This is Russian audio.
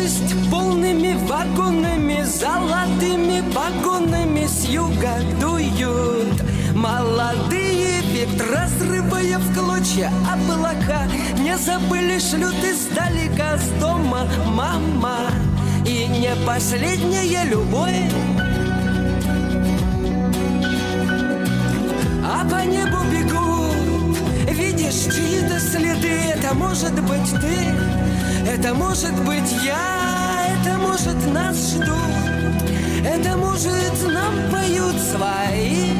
Поезд полными вагонами, золотыми погонами с юга дуют молодые ветры, разрывая в клочья облака. Не забыли, шлют издалека с дома мама. И не последняя любовь, а по небу бегут, видишь, чьи-то следы. Это может быть ты, это может быть я, это может нас ждут, это может нам поют свои